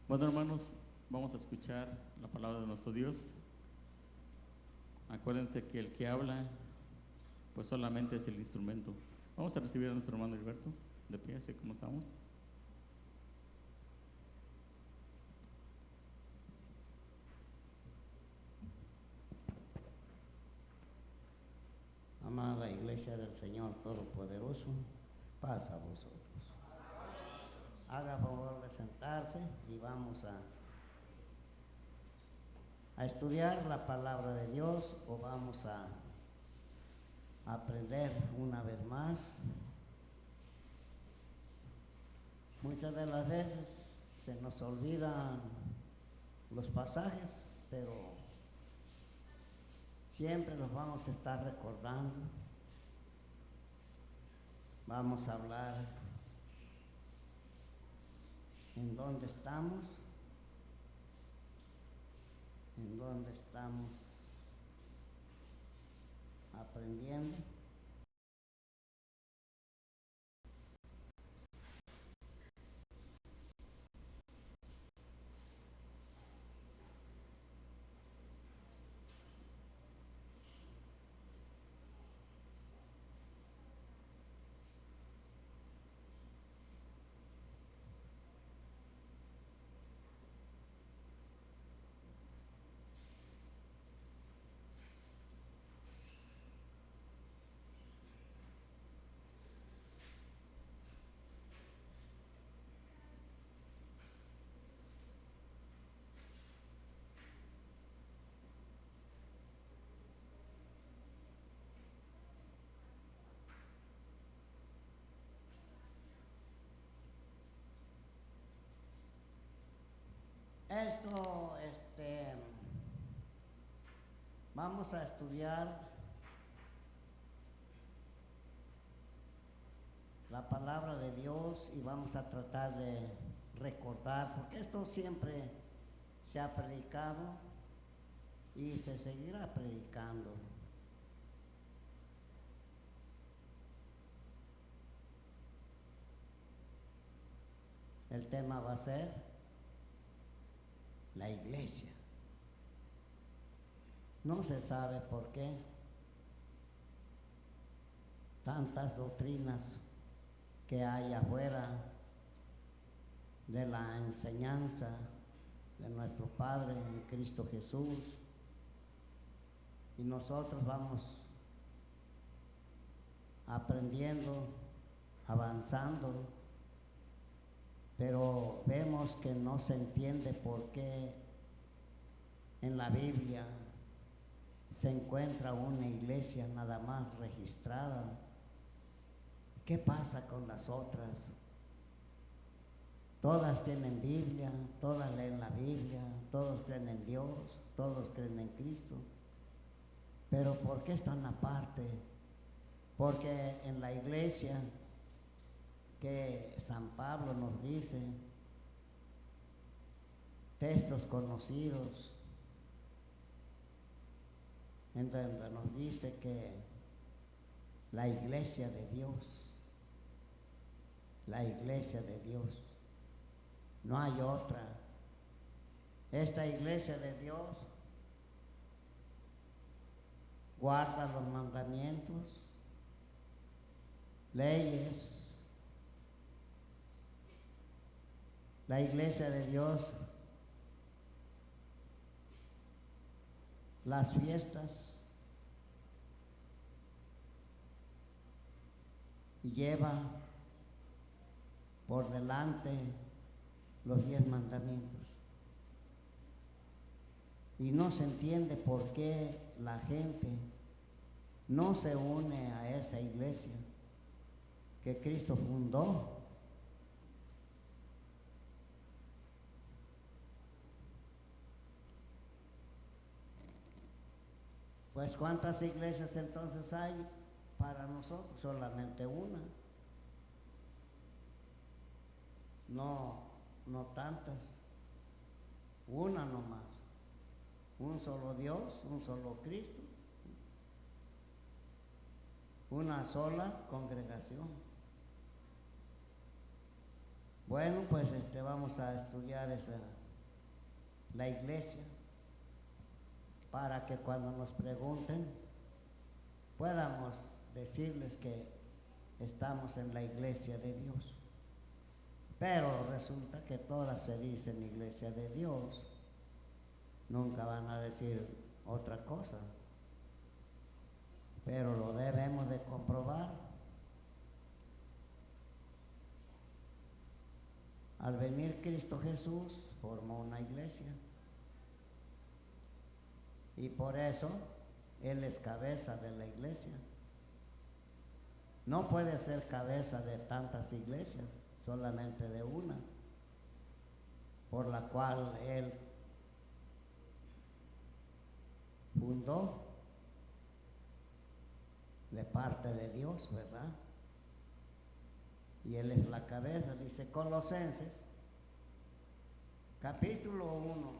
Bueno, hermanos, vamos a escuchar la palabra de nuestro Dios. Acuérdense que el que habla, pues solamente es el instrumento. Vamos a recibir a nuestro hermano Alberto, de pie, así como estamos. Amada Iglesia del Señor Todopoderoso, paz a vosotros. Haga favor de sentarse y vamos a estudiar la palabra de Dios, o vamos a aprender una vez más. Muchas de las veces se nos olvidan los pasajes, pero siempre los vamos a estar recordando. Vamos a hablar en dónde estamos, aprendiendo. Vamos a estudiar la palabra de Dios y vamos a tratar de recordar, porque esto siempre se ha predicado y se seguirá predicando. El tema va a ser la iglesia. No se sabe por qué tantas doctrinas que hay afuera de la enseñanza de nuestro Padre en Cristo Jesús, y nosotros vamos aprendiendo, avanzando, pero vemos que no se entiende por qué en la Biblia se encuentra una iglesia nada más registrada. ¿Qué pasa con las otras? Todas tienen Biblia, todas leen la Biblia, todos creen en Dios, todos creen en Cristo. Pero ¿por qué están aparte? Porque en la iglesia que San Pablo nos dice, textos conocidos, en donde nos dice que la iglesia de Dios, no hay otra. Esta iglesia de Dios guarda los mandamientos, leyes. La iglesia de Dios, las fiestas, y lleva por delante los 10 mandamientos. Y no se entiende por qué la gente no se une a esa iglesia que Cristo fundó. Pues ¿cuántas iglesias entonces hay para nosotros? Solamente una. No tantas. Una nomás. Un solo Dios, un solo Cristo. Una sola congregación. Bueno, pues vamos a estudiar la iglesia para que cuando nos pregunten podamos decirles que estamos en la iglesia de Dios. Pero resulta que todas se dicen iglesia de Dios, nunca van a decir otra cosa, pero lo debemos de comprobar. Al venir Cristo Jesús formó una iglesia y por eso Él es cabeza de la iglesia. No puede ser cabeza de tantas iglesias, solamente de una, por la cual Él fundó de parte de Dios, ¿verdad? Y Él es la cabeza, dice Colosenses, capítulo 1,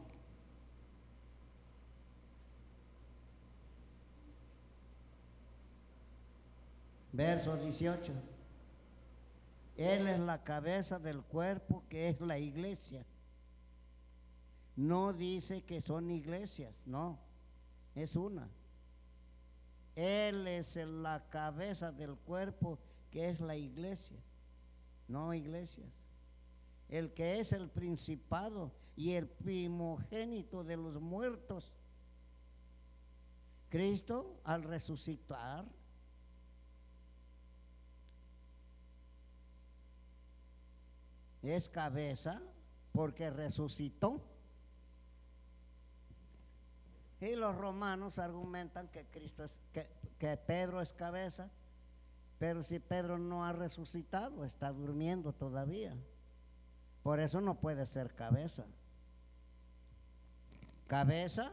verso 18. Él es la cabeza del cuerpo que es la iglesia. No dice que son iglesias, no, es una. Él es la cabeza del cuerpo que es la iglesia, no iglesias. El que es el principado y el primogénito de los muertos. Cristo, al resucitar, es cabeza porque resucitó. Y los romanos argumentan que que Pedro es cabeza, pero si Pedro no ha resucitado, está durmiendo todavía. Por eso no puede ser cabeza. Cabeza,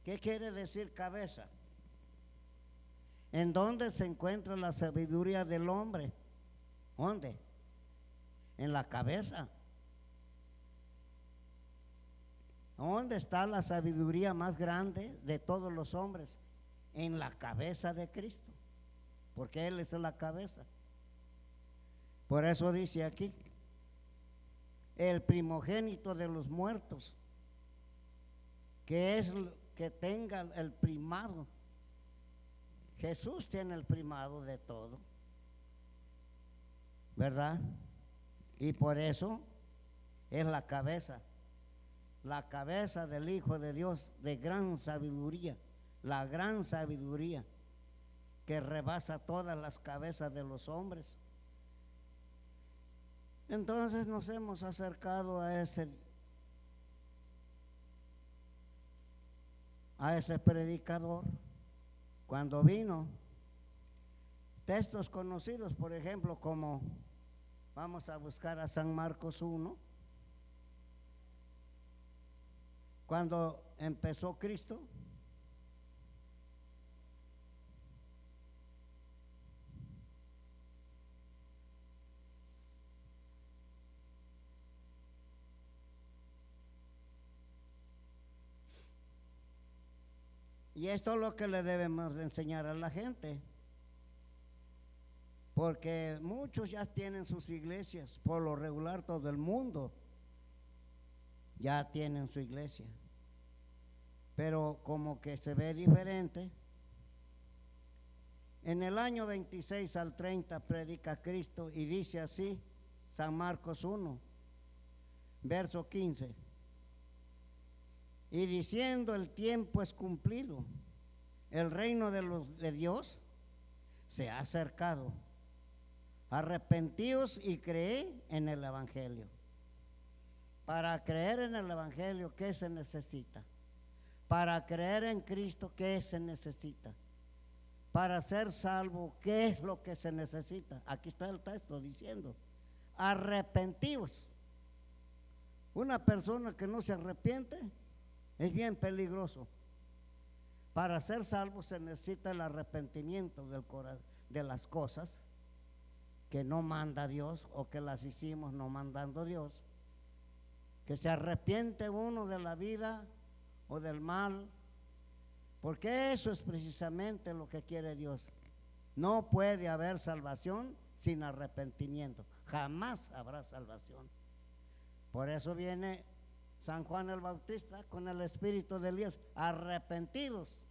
¿qué quiere decir cabeza? ¿En dónde se encuentra la sabiduría del hombre? ¿Dónde? En la cabeza. ¿Dónde está la sabiduría más grande de todos los hombres? En la cabeza de Cristo, porque Él es la cabeza. Por eso dice aquí, el primogénito de los muertos, que es que tenga el primado. Jesús tiene el primado de todo, ¿verdad? Y por eso es la cabeza del Hijo de Dios, de gran sabiduría, la gran sabiduría que rebasa todas las cabezas de los hombres. Entonces nos hemos acercado a ese predicador cuando vino. Textos conocidos, por ejemplo, como vamos a buscar a San Marcos 1. Cuando empezó Cristo, y esto es lo que le debemos de enseñar a la gente, porque muchos ya tienen sus iglesias, por lo regular todo el mundo ya tienen su iglesia, pero como que se ve diferente. En el año 26 al 30 predica Cristo y dice así, San Marcos 1, verso 15. Y diciendo: el tiempo es cumplido, el reino de Dios se ha acercado. Arrepentíos y creed en el Evangelio. Para creer en el Evangelio, ¿qué se necesita? Para creer en Cristo, ¿qué se necesita? Para ser salvo, ¿qué es lo que se necesita? Aquí está el texto diciendo: arrepentíos. Una persona que no se arrepiente es bien peligroso. Para ser salvo se necesita el arrepentimiento de las cosas que no manda Dios o que las hicimos no mandando Dios. Que se arrepiente uno de la vida o del mal, porque eso es precisamente lo que quiere Dios. No puede haber salvación sin arrepentimiento, jamás habrá salvación. Por eso viene San Juan el Bautista con el espíritu de Elías, arrepentidos,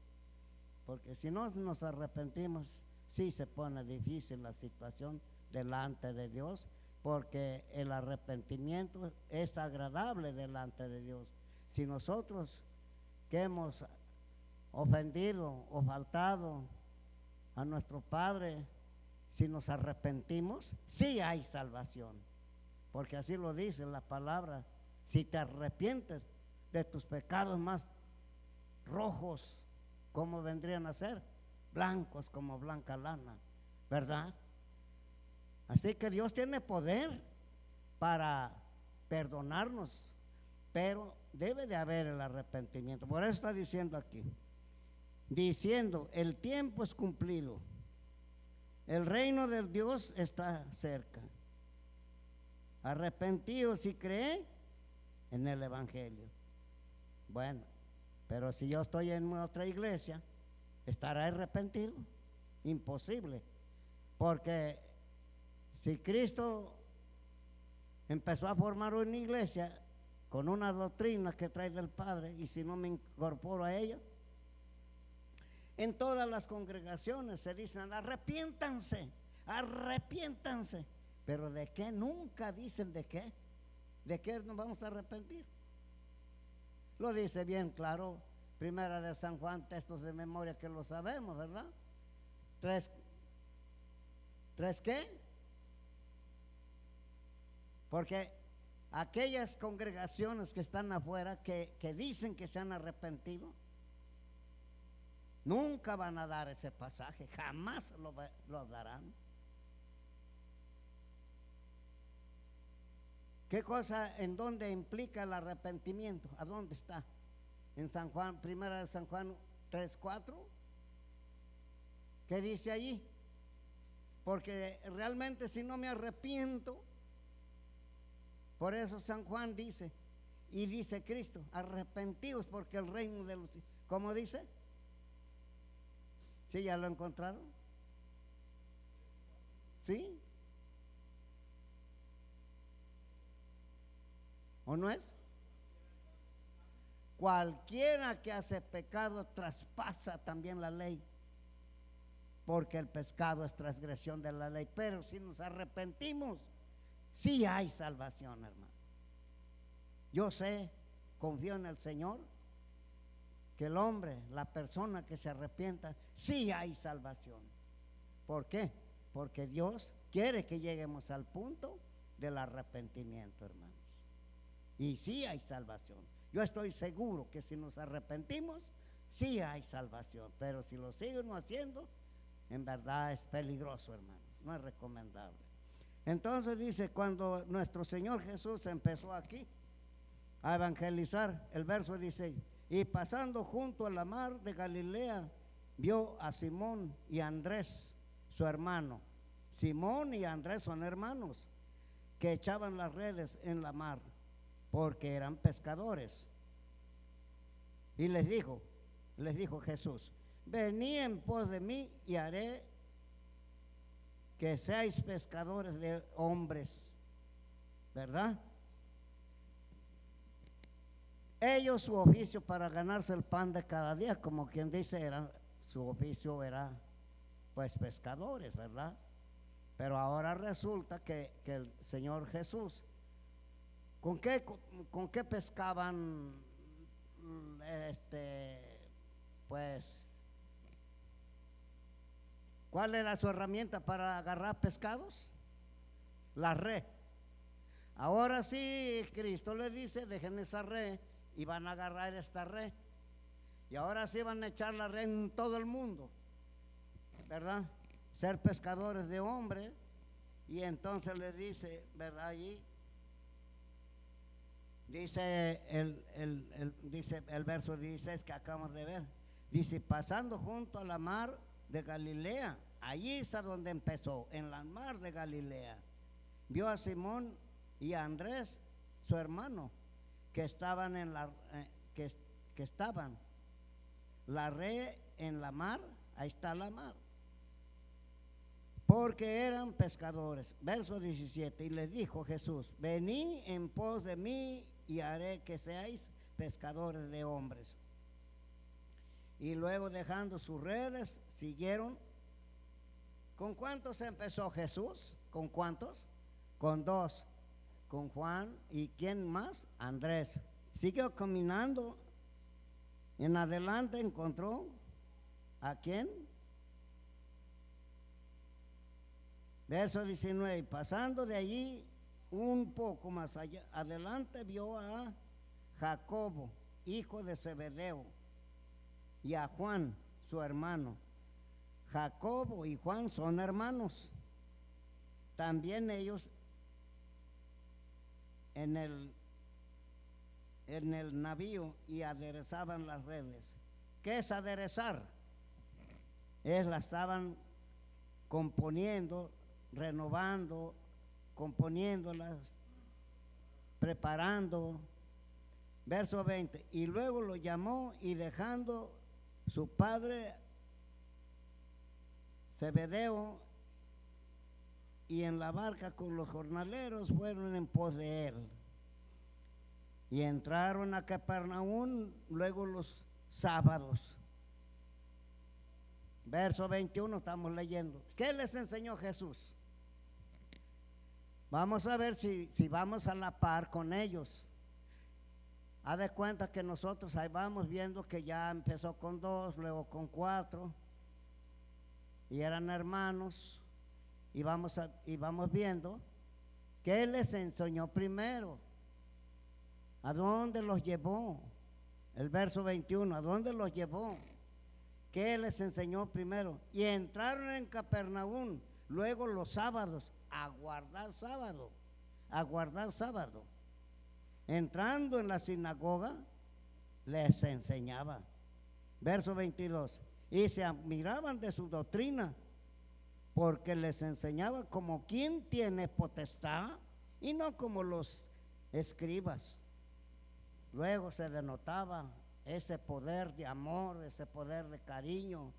porque si no nos arrepentimos, sí se pone difícil la situación delante de Dios, porque el arrepentimiento es agradable delante de Dios. Si nosotros que hemos ofendido o faltado a nuestro Padre, si nos arrepentimos, sí hay salvación, porque así lo dice la palabra. Si te arrepientes de tus pecados más rojos, ¿cómo vendrían a ser? Blancos como blanca lana, ¿verdad? Así que Dios tiene poder para perdonarnos, pero debe de haber el arrepentimiento. Por eso está diciendo aquí, diciendo, el tiempo es cumplido, el reino de Dios está cerca. Arrepentidos y creen en el Evangelio. Bueno, pero si yo estoy en otra iglesia, ¿estará arrepentido? Imposible, porque si Cristo empezó a formar una iglesia con una doctrina que trae del Padre, y si no me incorporo a ella, en todas las congregaciones se dicen arrepiéntanse, arrepiéntanse, pero ¿de qué? Nunca dicen de qué. ¿De qué nos vamos a arrepentir? Lo dice bien claro Primera de San Juan, textos de memoria que lo sabemos, ¿verdad? ¿Tres qué? Porque aquellas congregaciones que están afuera que dicen que se han arrepentido, nunca van a dar ese pasaje, jamás lo darán. ¿Qué cosa, en dónde implica el arrepentimiento? ¿A dónde está? En San Juan, Primera de San Juan 3:4. ¿Qué dice allí? Porque realmente si no me arrepiento, por eso San Juan dice, y dice Cristo, arrepentidos porque el reino de los... ¿Cómo dice? ¿Sí, ya lo encontraron? ¿Sí? ¿O no es? Cualquiera que hace pecado traspasa también la ley, porque el pecado es transgresión de la ley. Pero si nos arrepentimos, sí hay salvación, hermano. Yo sé, confío en el Señor, que el hombre, la persona que se arrepienta, sí hay salvación. ¿Por qué? Porque Dios quiere que lleguemos al punto del arrepentimiento, hermanos. Y sí hay salvación. Yo estoy seguro que si nos arrepentimos, sí hay salvación. Pero si lo siguen haciendo, en verdad es peligroso, hermano. No es recomendable. Entonces dice, cuando nuestro Señor Jesús empezó aquí a evangelizar, el verso dice, y pasando junto a la mar de Galilea, vio a Simón y a Andrés, su hermano. Simón y Andrés son hermanos que echaban las redes en la mar, porque eran pescadores. Y les dijo Jesús, venid en pos de mí y haré que seáis pescadores de hombres, ¿verdad? Ellos, su oficio para ganarse el pan de cada día, como quien dice, su oficio era pues pescadores, ¿verdad? Pero ahora resulta que el Señor Jesús, ¿con qué pescaban? Pues, ¿cuál era su herramienta para agarrar pescados? La red. Ahora sí, Cristo le dice, dejen esa red y van a agarrar esta red. Y ahora sí van a echar la red en todo el mundo, ¿verdad? Ser pescadores de hombres. Y entonces le dice, ¿verdad? Allí dice el verso 16 que acabamos de ver, dice, pasando junto a la mar de Galilea, allí es a donde empezó, en la mar de Galilea, vio a Simón y a Andrés, su hermano, que estaban que estaban la red en la mar. Ahí está la mar. porque eran pescadores. Verso 17, y les dijo Jesús: venid en pos de mí y haré que seáis pescadores de hombres. Y luego, dejando sus redes, siguieron. ¿Con cuántos empezó Jesús? ¿Con cuántos? Con 2, con Juan y ¿quién más? Andrés. Siguió caminando. En adelante encontró ¿a quién? Verso 19, y pasando de allí un poco más allá, adelante vio a Jacobo, hijo de Zebedeo, y a Juan, su hermano. Jacobo y Juan son hermanos. También ellos en el navío y aderezaban las redes. ¿Qué es aderezar? La estaban componiendo, renovando, componiéndolas, preparando. Verso 20, y luego lo llamó y dejando su padre Zebedeo y en la barca con los jornaleros fueron en pos de él. Y entraron a Capernaum luego los sábados. Verso 21 estamos leyendo. ¿Qué les enseñó Jesús? Vamos a ver si vamos a la par con ellos. Haz de cuenta que nosotros ahí vamos viendo que ya empezó con 2, luego con 4, y eran hermanos, y vamos viendo qué les enseñó primero. ¿A dónde los llevó? El verso 21, ¿a dónde los llevó? ¿Qué les enseñó primero? Y entraron en Capernaum, luego los sábados, a guardar sábado, a guardar sábado. Entrando en la sinagoga, les enseñaba. Verso 22, y se admiraban de su doctrina, porque les enseñaba como quien tiene potestad y no como los escribas. Luego se denotaba ese poder de amor, ese poder de cariño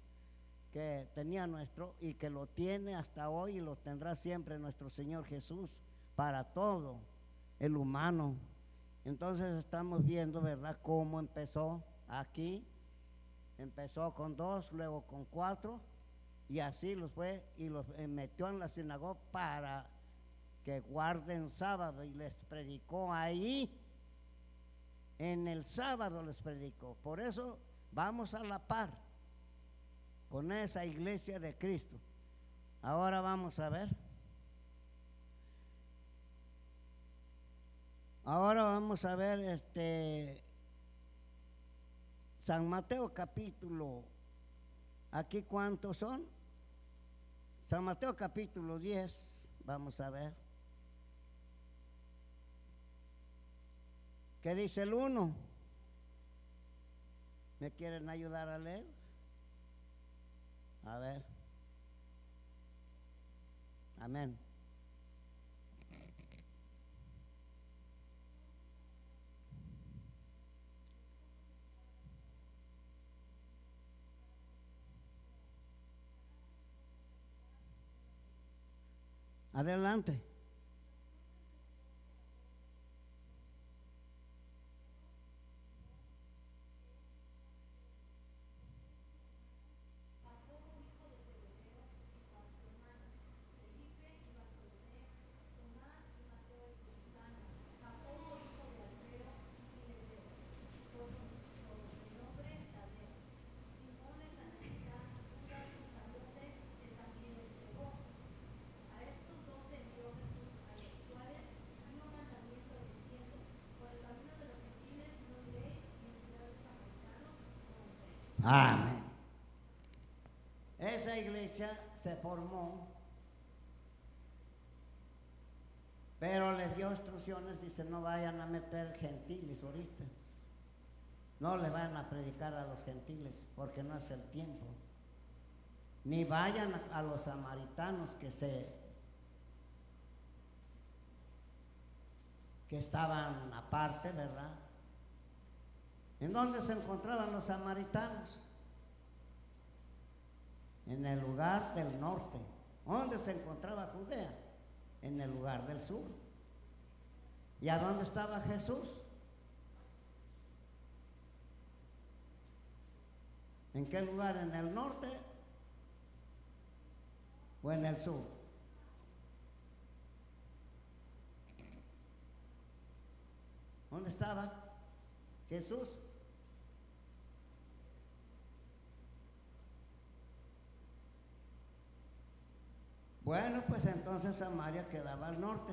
que tenía nuestro y que lo tiene hasta hoy y lo tendrá siempre nuestro Señor Jesús para todo el humano. Entonces estamos viendo, ¿verdad?, cómo empezó aquí. Empezó con 2, luego con 4, y así los fue y los metió en la sinagoga para que guarden sábado, y les predicó ahí. En el sábado les predicó. Por eso vamos a la par con esa iglesia de Cristo. Ahora vamos a ver. Ahora vamos a ver San Mateo capítulo. ¿Aquí cuántos son? San Mateo capítulo 10. Vamos a ver. ¿Qué dice el 1? ¿Me quieren ayudar a leer? A ver. Amén. Adelante. Amén. Esa iglesia se formó, pero les dio instrucciones, dice: no vayan a meter gentiles ahorita, no le vayan a predicar a los gentiles porque no es el tiempo, ni vayan a los samaritanos que estaban aparte, ¿verdad? ¿En dónde se encontraban los samaritanos? En el lugar del norte, ¿Dónde se encontraba Judea? En el lugar del sur. ¿Y a dónde estaba Jesús? ¿En qué lugar? ¿En el norte o en el sur? ¿Dónde estaba Jesús? Bueno, pues entonces Samaria quedaba al norte.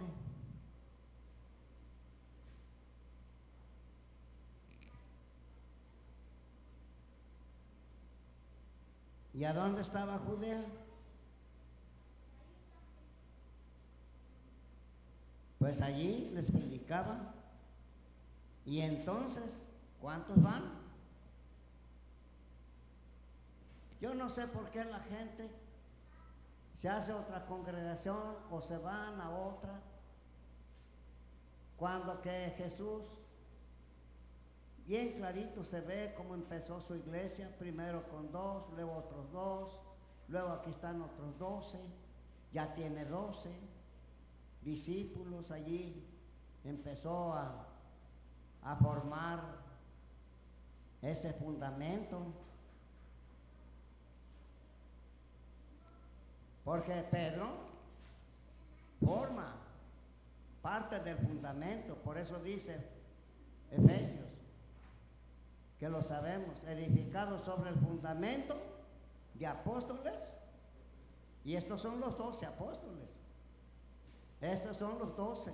¿Y a dónde estaba Judea? Pues allí les predicaba. Y entonces, ¿cuántos van? Yo no sé por qué la gente se hace otra congregación o se van a otra, cuando que Jesús, bien clarito se ve cómo empezó su iglesia, primero con 2, luego otros 2, luego aquí están otros 12, ya tiene 12 discípulos allí, empezó a formar ese fundamento. Porque Pedro forma parte del fundamento, por eso dice Efesios, que lo sabemos, edificado sobre el fundamento de apóstoles, y estos son los 12 apóstoles, estos son los 12,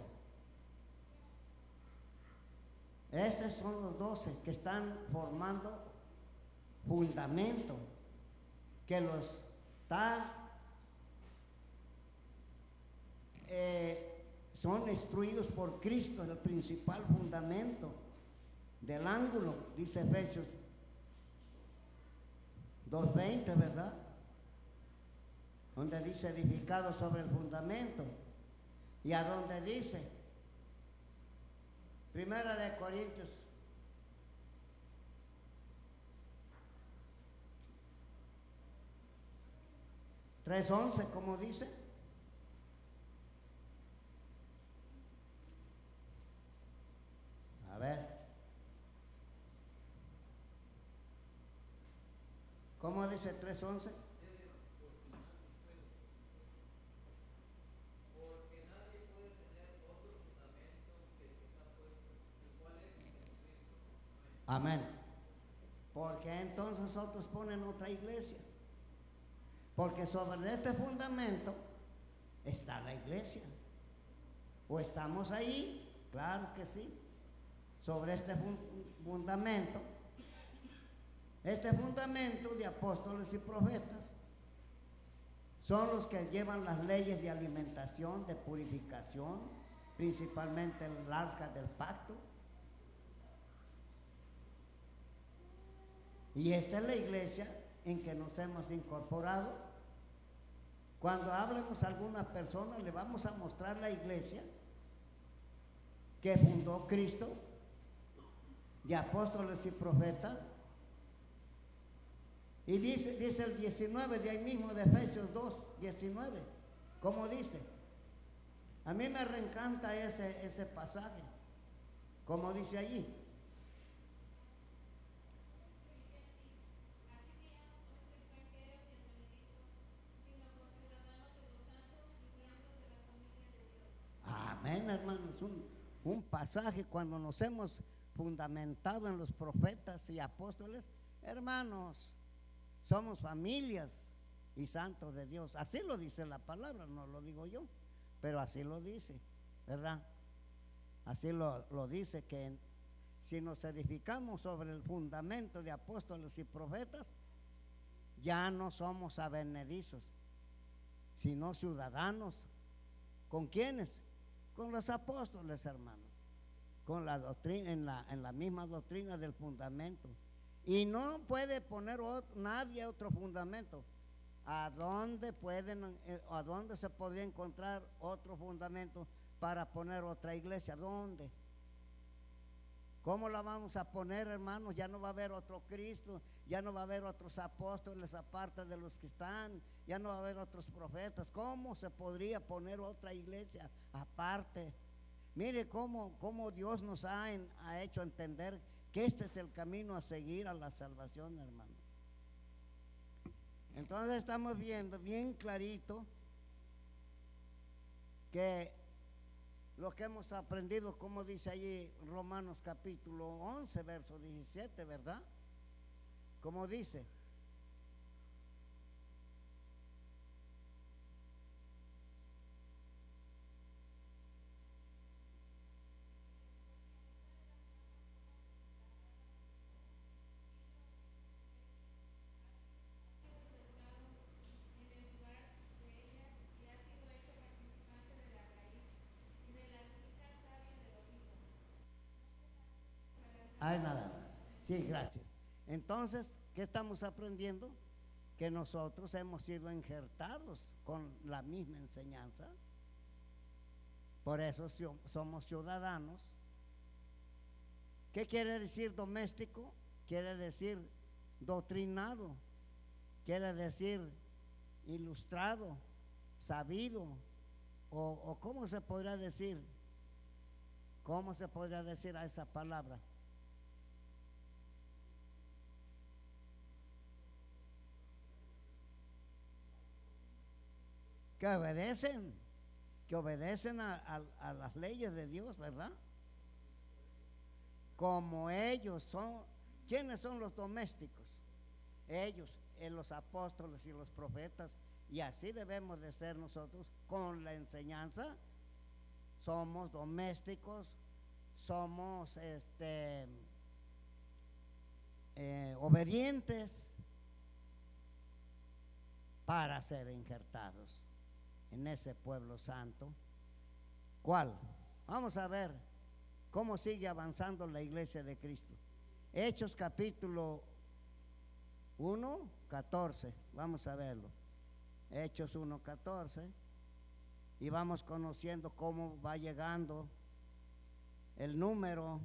estos son los 12 que están formando fundamento, que los está son instruidos por Cristo, el principal fundamento del ángulo, dice Efesios 2:20, ¿verdad? Donde dice edificado sobre el fundamento, y a donde dice Primera de Corintios 3:11, como dice. A ver, ¿cómo dice 3:11? Porque nadie puede tener otro fundamento que está puesto, el cual es en Cristo. Amén. Porque entonces otros ponen otra iglesia. Porque sobre este fundamento está la iglesia. ¿O estamos ahí? Claro que sí. Sobre este fundamento de apóstoles y profetas, son los que llevan las leyes de alimentación, de purificación, principalmente el arca del pacto. Y esta es la iglesia en que nos hemos incorporado. Cuando hablemos a alguna persona, le vamos a mostrar la iglesia que fundó Cristo, de apóstoles y profetas. Y dice el 19 de ahí mismo, de Efesios 2:19, ¿cómo dice? A mí me reencanta ese pasaje, como dice allí. Amén, hermanos, un pasaje cuando nos hemos fundamentado en los profetas y apóstoles, hermanos, somos familias y santos de Dios. Así lo dice la palabra, no lo digo yo, pero así lo dice, ¿verdad? Así lo dice, que si nos edificamos sobre el fundamento de apóstoles y profetas, ya no somos advenedizos, sino ciudadanos. ¿Con quiénes? Con los apóstoles, hermanos, con la doctrina, en la misma doctrina del fundamento. Y no puede poner nadie otro fundamento. ¿A dónde se podría encontrar otro fundamento para poner otra iglesia? ¿Dónde? ¿Cómo la vamos a poner, hermanos? Ya no va a haber otro Cristo, ya no va a haber otros apóstoles aparte de los que están, ya no va a haber otros profetas. ¿Cómo se podría poner otra iglesia aparte? Mire cómo Dios nos ha hecho entender que este es el camino a seguir a la salvación, hermano. Entonces estamos viendo bien clarito que lo que hemos aprendido, como dice allí Romanos capítulo 11, verso 17, ¿verdad? Como dice: ay, nada más. Sí, gracias. Entonces, ¿qué estamos aprendiendo? Que nosotros hemos sido injertados con la misma enseñanza. Por eso somos ciudadanos. ¿Qué quiere decir doméstico? Quiere decir doctrinado, quiere decir ilustrado, sabido, o ¿cómo se podría decir? ¿Cómo se podría decir a esa palabra? Que obedecen a las leyes de Dios, ¿verdad? Como ellos son. ¿Quiénes son los domésticos? Ellos, los apóstoles y los profetas. Y así debemos de ser nosotros con la enseñanza. Somos domésticos, somos obedientes para ser injertados en ese pueblo santo. ¿Cuál? Vamos a ver cómo sigue avanzando la iglesia de Cristo. Hechos capítulo 1, 14. Vamos a verlo. Hechos 1, 14. Y vamos conociendo cómo va llegando el número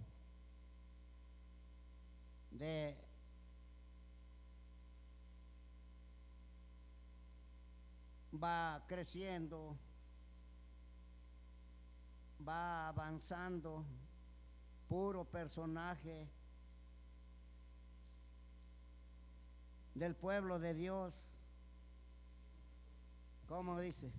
va creciendo, va avanzando, puro personaje del pueblo de Dios. ¿Cómo dice?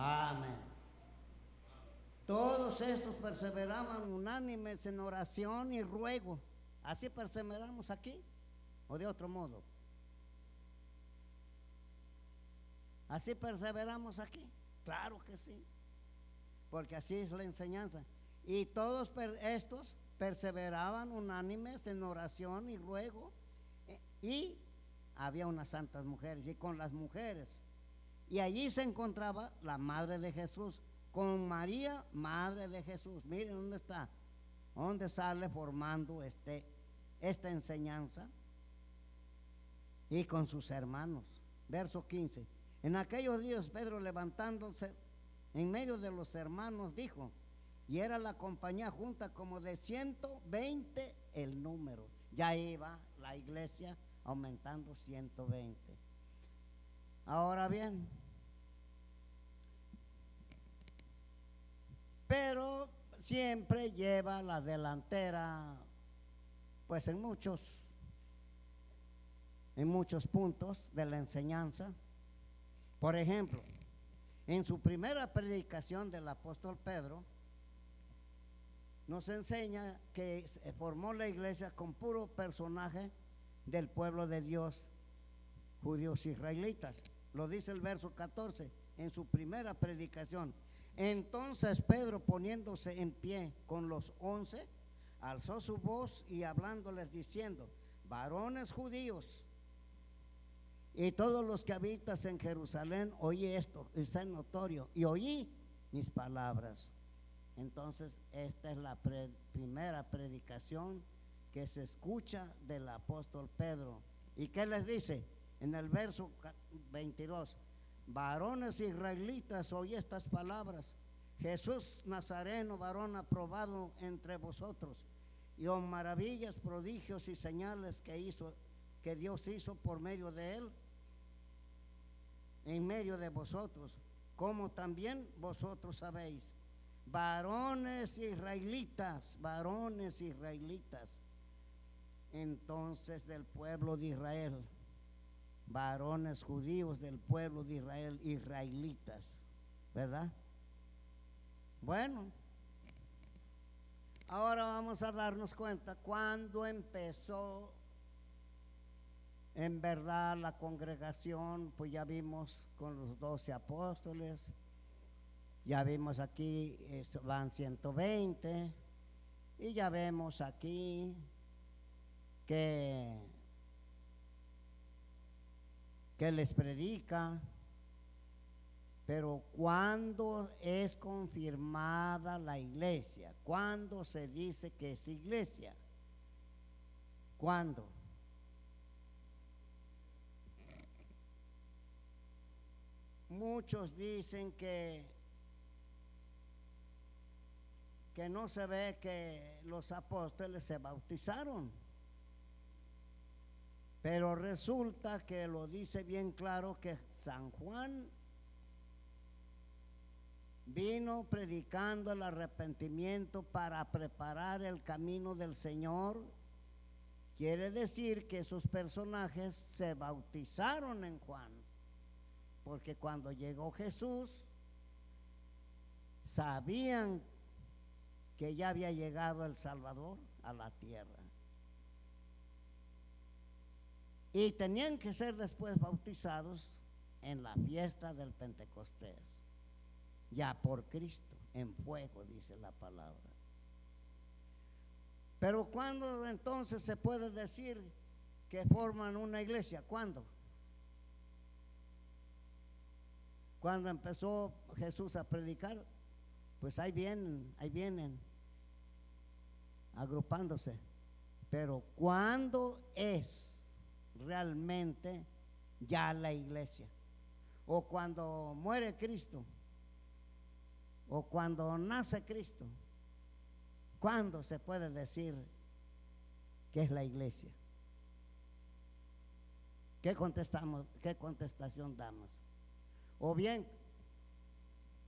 Amén. Todos estos perseveraban unánimes en oración y ruego. ¿Así perseveramos aquí o de otro modo? ¿Así perseveramos aquí? Claro que sí, porque así es la enseñanza. Y todos estos perseveraban unánimes en oración y ruego. Y había unas santas mujeres, y con las mujeres. Y allí se encontraba la madre de Jesús, con María, madre de Jesús. Miren dónde está, dónde sale formando esta enseñanza. Y con sus hermanos. Verso 15. En aquellos días Pedro, levantándose en medio de los hermanos, dijo, y era la compañía junta como de 120 el número. Ya iba la iglesia aumentando 120. Ahora bien, pero siempre lleva la delantera, pues en muchos puntos de la enseñanza. Por ejemplo, en su primera predicación del apóstol Pedro, nos enseña que formó la iglesia con puro personaje del pueblo de Dios, judíos israelitas. Lo dice el verso 14, en su primera predicación. Entonces Pedro, poniéndose en pie con los 11, alzó su voz y hablándoles diciendo: varones judíos y todos los que habitas en Jerusalén, oí esto, y sé notorio, y oí mis palabras. Entonces esta es la primera predicación que se escucha del apóstol Pedro. ¿Y qué les dice? En el verso 22: varones israelitas, oí estas palabras: Jesús Nazareno, varón aprobado entre vosotros, y con maravillas, prodigios y señales que Dios hizo por medio de él, en medio de vosotros, como también vosotros sabéis. Varones israelitas, entonces del pueblo de Israel, varones judíos del pueblo de Israel, israelitas, ¿verdad? Bueno, ahora vamos a darnos cuenta cuándo empezó en verdad la congregación. Pues ya vimos con los 12 apóstoles, ya vimos aquí van 120, y ya vemos aquí que les predica. Pero ¿cuándo es confirmada la iglesia? ¿Cuándo se dice que es iglesia? ¿Cuándo? Muchos dicen que no se ve que los apóstoles se bautizaron, pero resulta que lo dice bien claro que San Juan vino predicando el arrepentimiento para preparar el camino del Señor. Quiere decir que esos personajes se bautizaron en Juan, porque cuando llegó Jesús sabían que ya había llegado el Salvador a la tierra, y tenían que ser después bautizados en la fiesta del Pentecostés, ya por Cristo, en fuego, dice la palabra. Pero ¿cuándo entonces se puede decir que forman una iglesia? ¿Cuándo? Cuando empezó Jesús a predicar, pues ahí vienen agrupándose. Pero ¿cuándo es realmente ya la iglesia? O cuando muere Cristo, o cuando nace Cristo. ¿Cuándo se puede decir que es la iglesia? ¿Qué contestamos? ¿Qué contestación damos? O bien,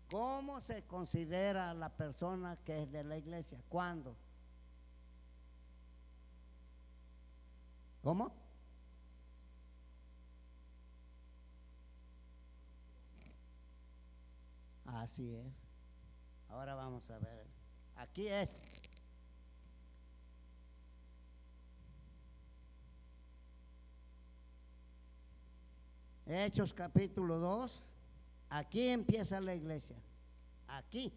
¿cómo se considera la persona que es de la iglesia? ¿Cuándo? ¿Cómo? Así es. Ahora vamos a ver. Aquí es. Hechos capítulo 2. Aquí empieza la iglesia. Aquí.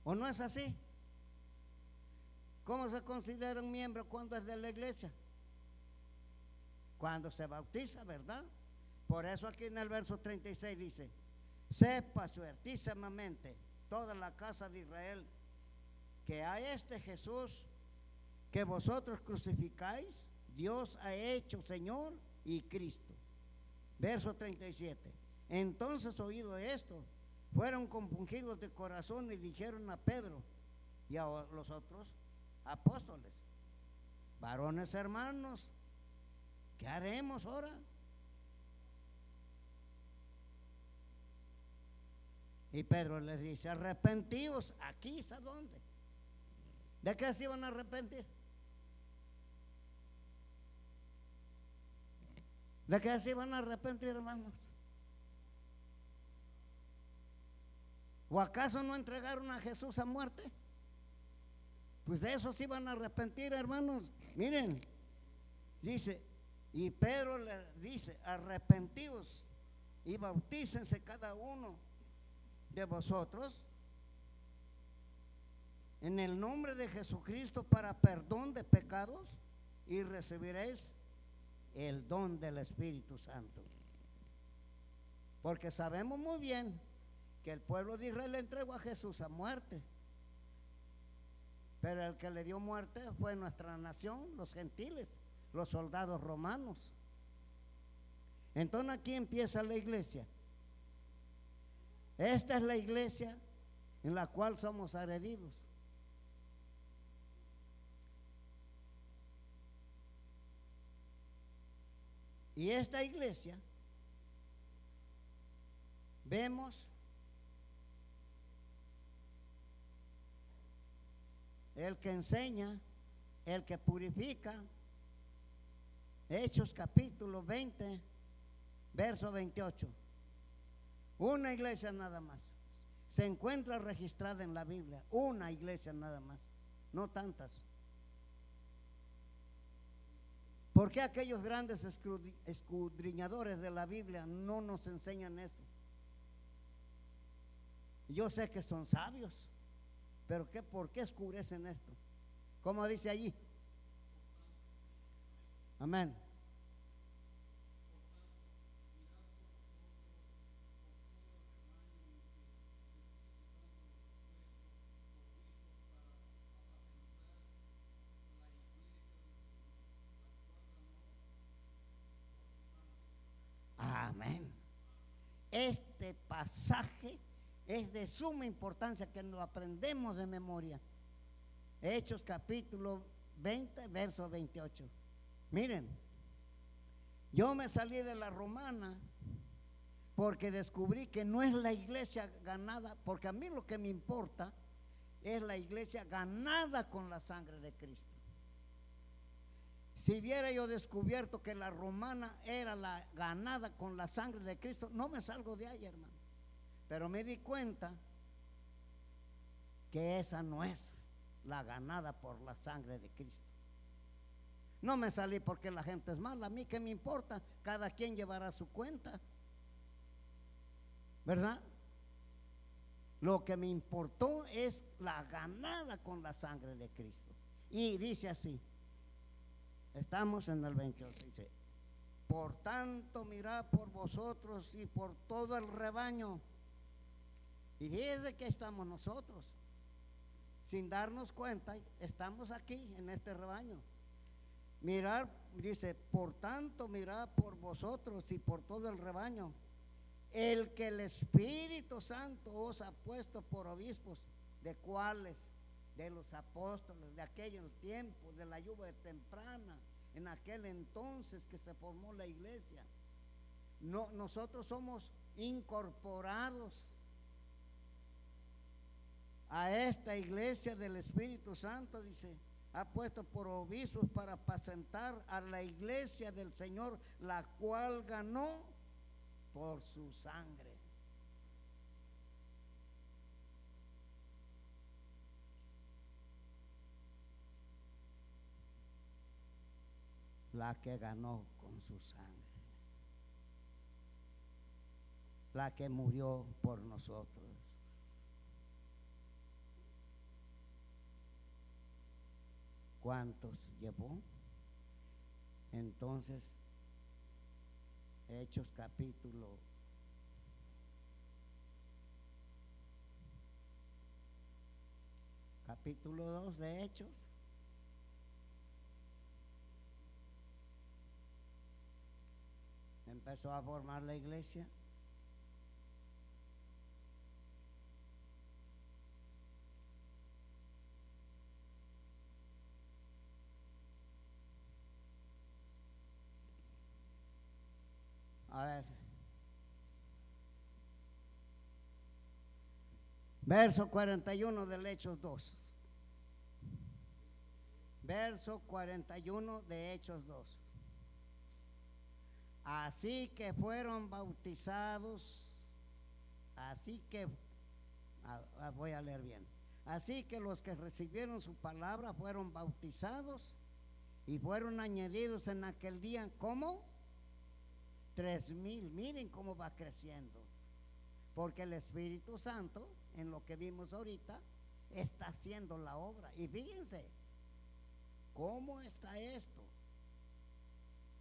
¿O no es así? ¿Cómo se considera un miembro cuando es de la iglesia? Cuando se bautiza, ¿verdad? Por eso aquí en el verso 36 dice: sepa suertísimamente toda la casa de Israel que a este Jesús que vosotros crucificáis, Dios ha hecho Señor y Cristo. Verso 37. Entonces, oído esto, fueron compungidos de corazón y dijeron a Pedro y a los otros apóstoles: varones hermanos, ¿qué haremos ahora? Y Pedro les dice: arrepentíos. ¿Aquí es a dónde? ¿De qué se iban a arrepentir? ¿De qué se iban a arrepentir, hermanos? ¿O acaso no entregaron a Jesús a muerte? Pues de eso se iban a arrepentir, hermanos. Miren, dice, y Pedro le dice: arrepentíos y bautícense cada uno de vosotros en el nombre de Jesucristo para perdón de pecados y recibiréis el don del Espíritu Santo. Porque sabemos muy bien que el pueblo de Israel le entregó a Jesús a muerte, pero el que le dio muerte fue nuestra nación, los gentiles, los soldados romanos. Entonces aquí empieza la iglesia. Esta es la iglesia en la cual somos agredidos. Y esta iglesia, vemos el que enseña, el que purifica. Hechos capítulo 20, verso 28. Una iglesia nada más se encuentra registrada en la Biblia, una iglesia nada más, no tantas. ¿Por qué aquellos grandes escudriñadores de la Biblia no nos enseñan eso? Yo sé que son sabios, pero ¿por qué oscurecen esto? ¿Cómo dice allí? Amén. Amén. Este pasaje es de suma importancia que lo aprendemos de memoria. Hechos capítulo 20, verso 28. Miren, yo me salí de la romana porque descubrí que no es la iglesia ganada, porque a mí lo que me importa es la iglesia ganada con la sangre de Cristo. Si hubiera yo descubierto que la romana era la ganada con la sangre de Cristo, no me salgo de ahí, hermano. Pero me di cuenta que esa no es la ganada por la sangre de Cristo. No me salí porque la gente es mala. A mí qué me importa, cada quien llevará su cuenta, ¿verdad? Lo que me importó es la ganada con la sangre de Cristo. Y dice así, estamos en el 28, dice: por tanto, mirad por vosotros y por todo el rebaño. Y fíjense que estamos nosotros, sin darnos cuenta, estamos aquí en este rebaño. Mirar, dice, por tanto, mirad por vosotros y por todo el rebaño, el que el Espíritu Santo os ha puesto por obispos. ¿De cuáles? De los apóstoles, de aquel tiempo, de la lluvia temprana, en aquel entonces que se formó la iglesia. No, nosotros somos incorporados a esta iglesia del Espíritu Santo, dice, ha puesto por obispos para apacentar a la iglesia del Señor, la cual ganó por su sangre. La que ganó con su sangre, la que murió por nosotros. ¿Cuántos llevó? Entonces, Hechos capítulo 2 de Hechos. Empezó a formar la iglesia. A ver, verso 41 del Hechos 2. Verso 41 de Hechos 2. Así que fueron bautizados, voy a leer bien. Así que los que recibieron su palabra fueron bautizados y fueron añadidos en aquel día, ¿cómo? 3,000. Miren cómo va creciendo. porque el Espíritu Santo, en lo que vimos ahorita, está haciendo la obra. Y fíjense cómo está esto.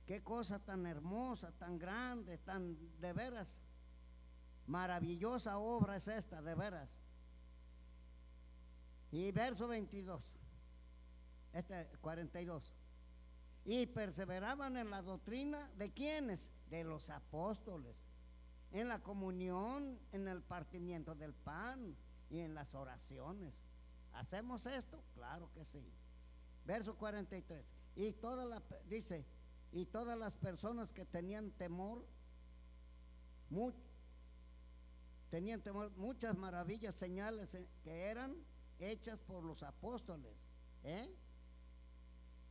Qué cosa tan hermosa, tan grande, tan de veras maravillosa obra es esta, de veras. Y verso 22, 42. Y perseveraban en la doctrina de ¿quiénes? De los apóstoles, en la comunión, en el partimiento del pan y en las oraciones. ¿Hacemos esto? Claro que sí. Verso 43. Dice, y todas las personas que tenían temor, muchas maravillas, señales que eran hechas por los apóstoles,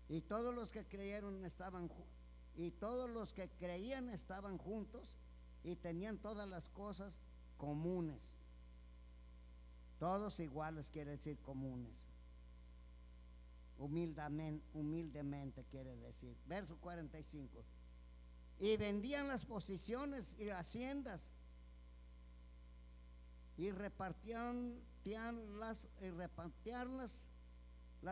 y todos los que creyeron todos los que creían estaban juntos y tenían todas las cosas comunes. Todos iguales quiere decir comunes. Humildemente quiere decir. Verso 45. Y vendían las posiciones y haciendas y las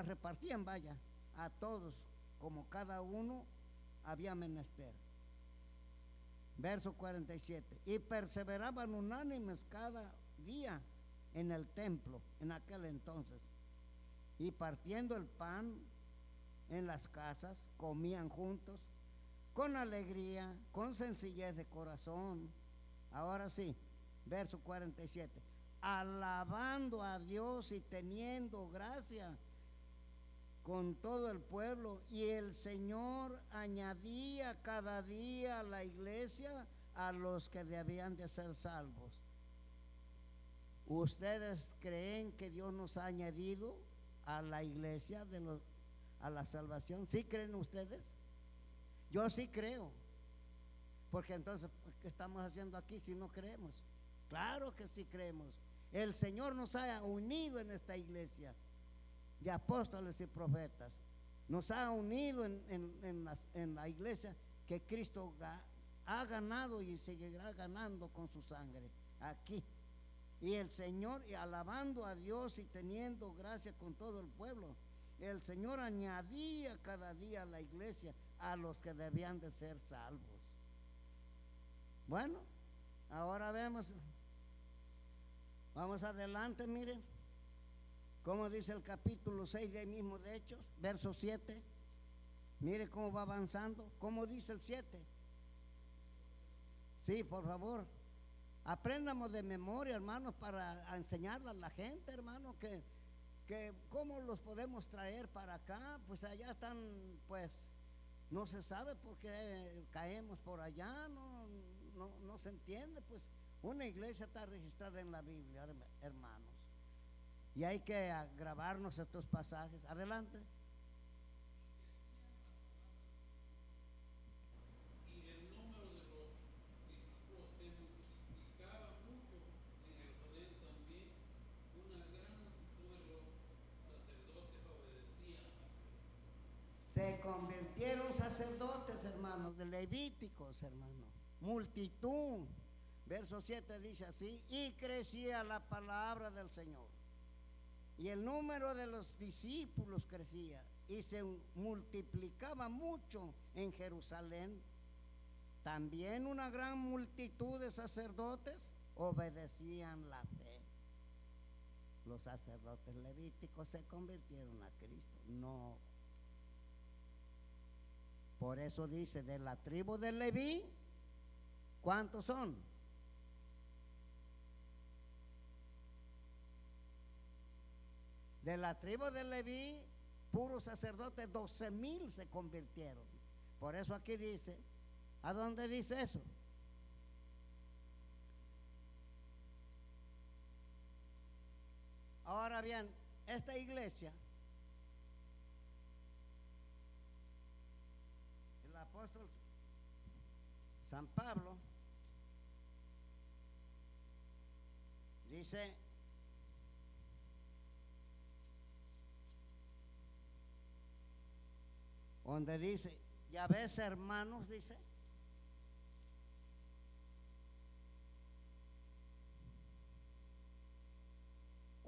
repartían, vaya, a todos como cada uno había menester. Verso 47. Y perseveraban unánimes cada día en el templo en aquel entonces, y partiendo el pan en las casas, comían juntos con alegría, con sencillez de corazón. Ahora sí, verso 47. Alabando a Dios y teniendo gracia con todo el pueblo, y el Señor añadía cada día a la iglesia a los que debían de ser salvos. ¿Ustedes creen que Dios nos ha añadido a la iglesia a la salvación? ¿Sí creen ustedes? Yo sí creo. Porque entonces, ¿qué estamos haciendo aquí si no creemos? Claro que sí creemos. El Señor nos ha unido en esta iglesia de apóstoles y profetas. Nos ha unido en la iglesia que Cristo ha ganado y seguirá ganando con su sangre aquí. Y el Señor, y alabando a Dios y teniendo gracia con todo el pueblo, el Señor añadía cada día a la iglesia a los que debían de ser salvos. Bueno, ahora vamos adelante, miren cómo dice el capítulo 6 de ahí mismo de Hechos, verso 7. Mire cómo va avanzando. ¿Cómo dice el 7? Sí, por favor. Aprendamos de memoria, hermanos, para enseñarle a la gente, hermanos, que cómo los podemos traer para acá. Pues allá están, pues no se sabe por qué caemos por allá, no se entiende. Pues una iglesia está registrada en la Biblia, hermanos, y hay que grabarnos estos pasajes. Adelante. Se convirtieron sacerdotes, hermanos, de levíticos, hermanos. Multitud. Verso 7 dice así: y crecía la palabra del Señor, y el número de los discípulos crecía, y se multiplicaba mucho en Jerusalén. También una gran multitud de sacerdotes obedecían la fe. Los sacerdotes levíticos se convirtieron a Cristo. No. Por eso dice, de la tribu de Leví, ¿cuántos son? De la tribu de Leví, puros sacerdotes, 12,000 se convirtieron. Por eso aquí dice, ¿a dónde dice eso? Ahora bien, esta iglesia, el apóstol San Pablo dice, donde dice, ya ves, hermanos, dice,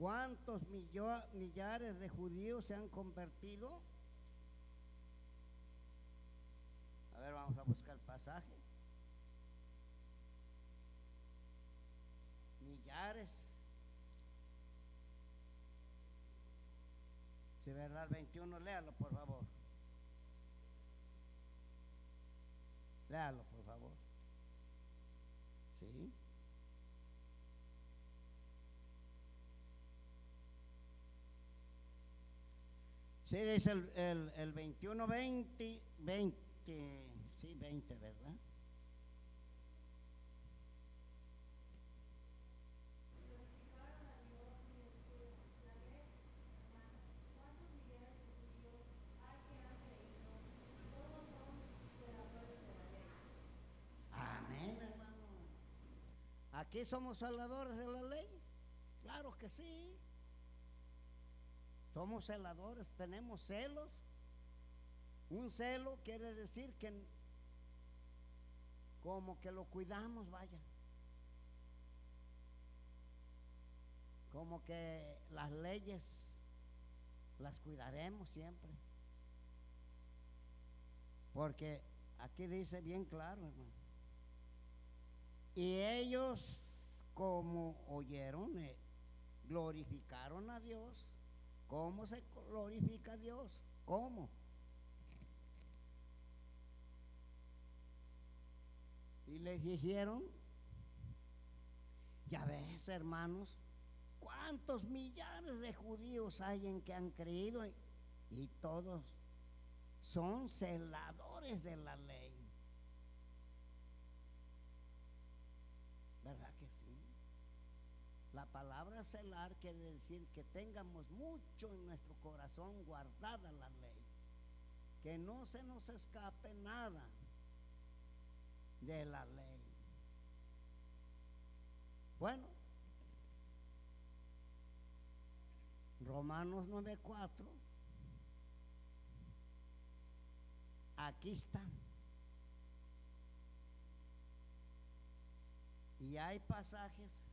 ¿Cuántos millares de judíos se han convertido? A ver, vamos a buscar el pasaje. Millares. Si verdad, el 21, léalo por favor. Léalo por favor. ¿Sí? Sí, dice el 21, 20, sí, 20, ¿verdad? Amén, hermano. ¿Aquí somos celadores de la ley? Claro que sí. Somos celadores, tenemos celos. Un celo quiere decir que como que lo cuidamos, vaya. Como que las leyes las cuidaremos siempre. Porque aquí dice bien claro, hermano. Y ellos, como oyeron, glorificaron a Dios. ¿Cómo se glorifica a Dios? ¿Cómo? Y les dijeron, ya ves, hermanos, cuántos millares de judíos hay en que han creído y todos son celadores de la ley. ¿Verdad que sí? La palabra celar quiere decir que tengamos mucho en nuestro corazón guardada la ley, que no se nos escape nada de la ley. Bueno, Romanos 9:4, aquí está. Y hay pasajes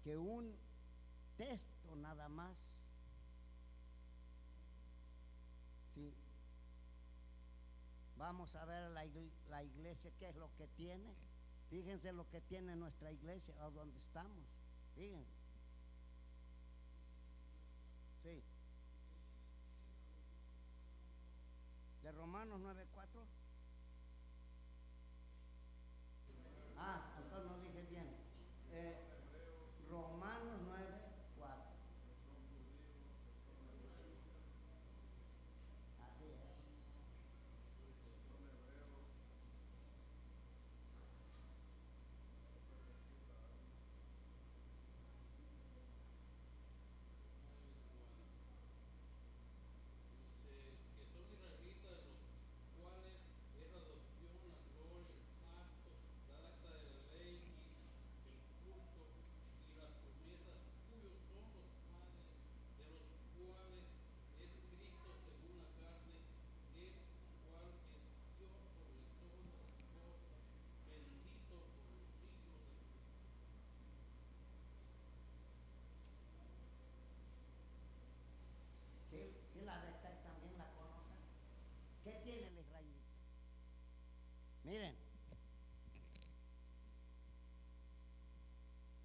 que un texto nada más, sí. Vamos a ver la iglesia, qué es lo que tiene. Fíjense lo que tiene nuestra iglesia, o donde estamos. Fíjense. Sí. De Romanos 9:4. Entonces no dije bien. Romanos 9:4. Así es. Si la recta también la conocen. ¿Qué tiene el israelita? Miren,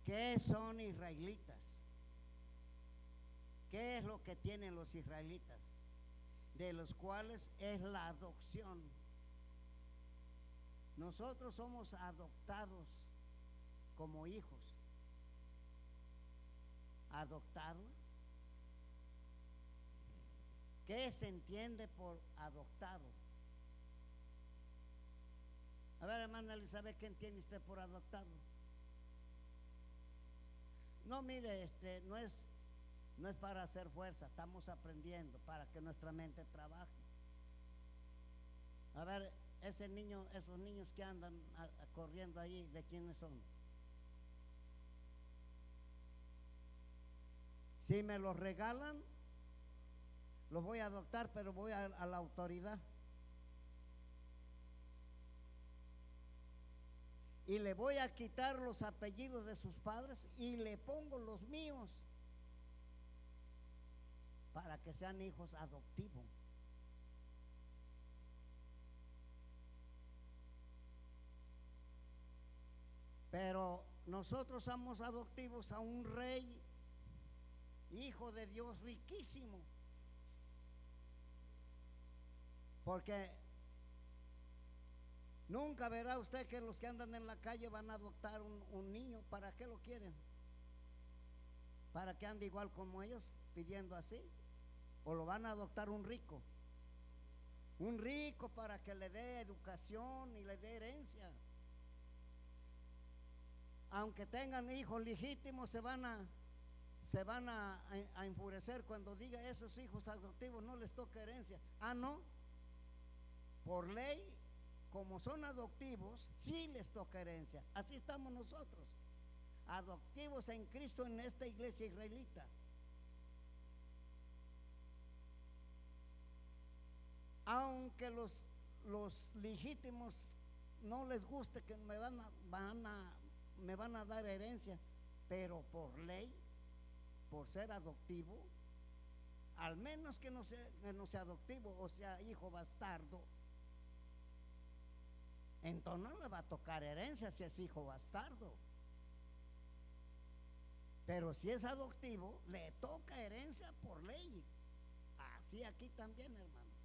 ¿qué son israelitas? ¿Qué es lo que tienen los israelitas? De los cuales es la adopción. Nosotros somos adoptados como hijos. Adoptado. ¿Qué se entiende por adoptado? A ver, hermana Elizabeth, ¿qué entiende usted por adoptado? No, mire, no es para hacer fuerza, estamos aprendiendo para que nuestra mente trabaje. A ver, esos niños que andan corriendo ahí, ¿de quiénes son? Si me los regalan, los voy a adoptar, pero voy a la autoridad. y le voy a quitar los apellidos de sus padres y le pongo los míos para que sean hijos adoptivos. Pero nosotros somos adoptivos a un rey, hijo de Dios riquísimo. Porque nunca verá usted que los que andan en la calle van a adoptar un niño. ¿Para qué lo quieren? ¿Para que ande igual como ellos pidiendo así? ¿O lo van a adoptar un rico? Un rico para que le dé educación y le dé herencia. Aunque tengan hijos legítimos, se van a enfurecer cuando diga esos hijos adoptivos no les toca herencia. Ah, no. Por ley, como son adoptivos, sí les toca herencia. Así estamos nosotros, adoptivos en Cristo en esta iglesia israelita. Aunque los legítimos no les guste que me van a dar herencia, pero por ley, por ser adoptivo, al menos que no sea adoptivo o sea hijo bastardo, entonces no le va a tocar herencia si es hijo bastardo. Pero si es adoptivo, le toca herencia por ley. Así aquí también, hermanos.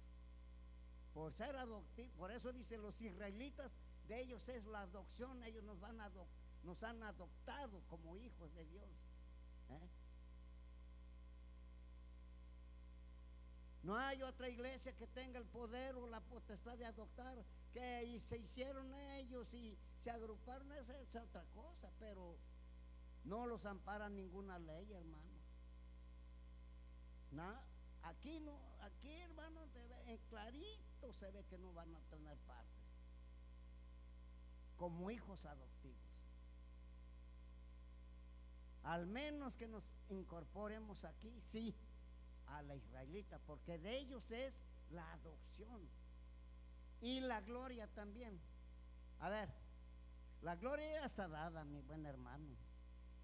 Por ser adoptivo, por eso dicen los israelitas, de ellos es la adopción, ellos nos han adoptado como hijos de Dios. No hay otra iglesia que tenga el poder o la potestad de adoptar, que se hicieron ellos y se agruparon, esa es otra cosa, pero no los ampara ninguna ley, hermano. Aquí no, aquí, hermano, en clarito se ve que no van a tener parte como hijos adoptivos. Al menos que nos incorporemos aquí, sí, a la israelita, porque de ellos es la adopción y la gloria también. A ver, la gloria ya está dada, mi buen hermano.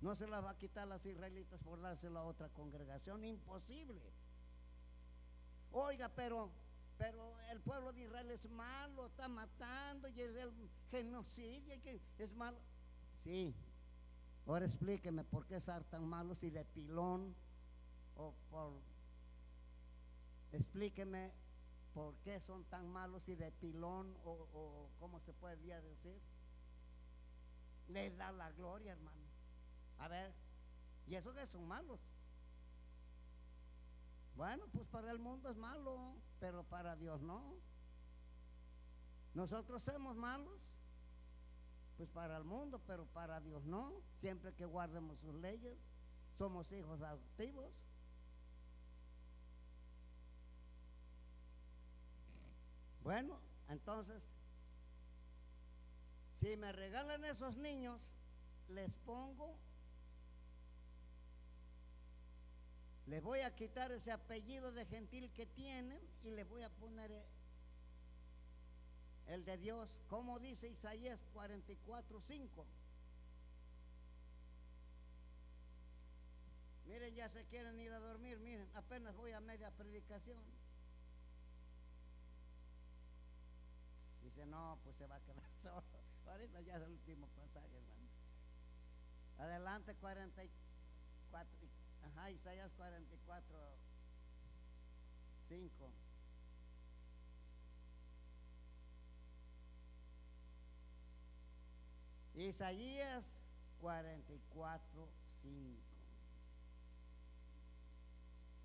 No se la va a quitar a las israelitas por dársela a otra congregación, imposible. Oiga, pero el pueblo de Israel es malo, está matando y es el genocidio, que es malo. Sí, ahora explíqueme por qué son tan malos y de pilón, explíqueme por qué son tan malos y de pilón, o cómo se podría decir. Les da la gloria, hermano. A ver, y eso que son malos. Bueno, pues para el mundo es malo, pero para Dios no. Nosotros somos malos, pues para el mundo, pero para Dios no. Siempre que guardemos sus leyes, somos hijos adoptivos. Bueno, entonces, si me regalan esos niños, les voy a quitar ese apellido de gentil que tienen y les voy a poner el de Dios, como dice Isaías 44:5. Miren, ya se quieren ir a dormir. Miren, apenas voy a media predicación. Dice, no, pues se va a quedar solo. Ahorita ya es el último pasaje, hermano. Adelante, 44. Isaías 44:5. Isaías 44:5.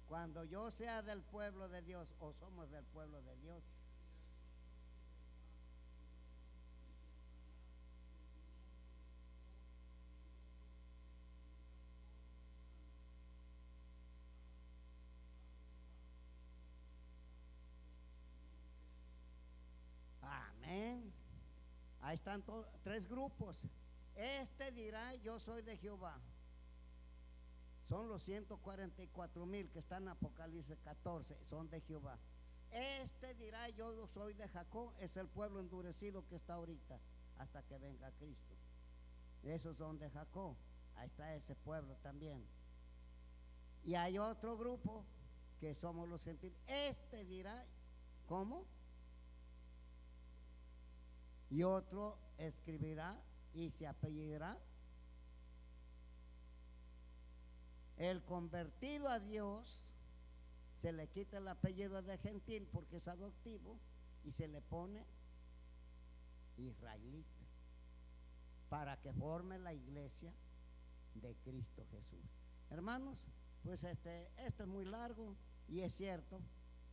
Cuando yo sea del pueblo de Dios, o somos del pueblo de Dios, amén. Ahí están tres grupos. Este dirá, yo soy de Jehová. Son los 144,000 que están en Apocalipsis 14, son de Jehová. Este dirá, yo soy de Jacob. Es el pueblo endurecido que está ahorita, hasta que venga Cristo. Esos son de Jacob. Ahí está ese pueblo también. Y hay otro grupo que somos los gentiles. Este dirá, ¿cómo? Y otro escribirá y se apellidará. El convertido a Dios se le quita el apellido de gentil porque es adoptivo y se le pone israelita para que forme la iglesia de Cristo Jesús. Hermanos, pues este es muy largo y es cierto,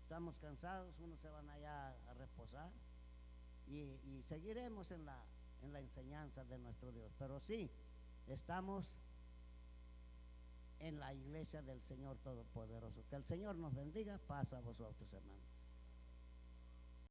estamos cansados, unos se van allá a reposar y seguiremos en la enseñanza de nuestro Dios, pero sí, estamos en la iglesia del Señor Todopoderoso. Que el Señor nos bendiga. Paz a vosotros, hermanos.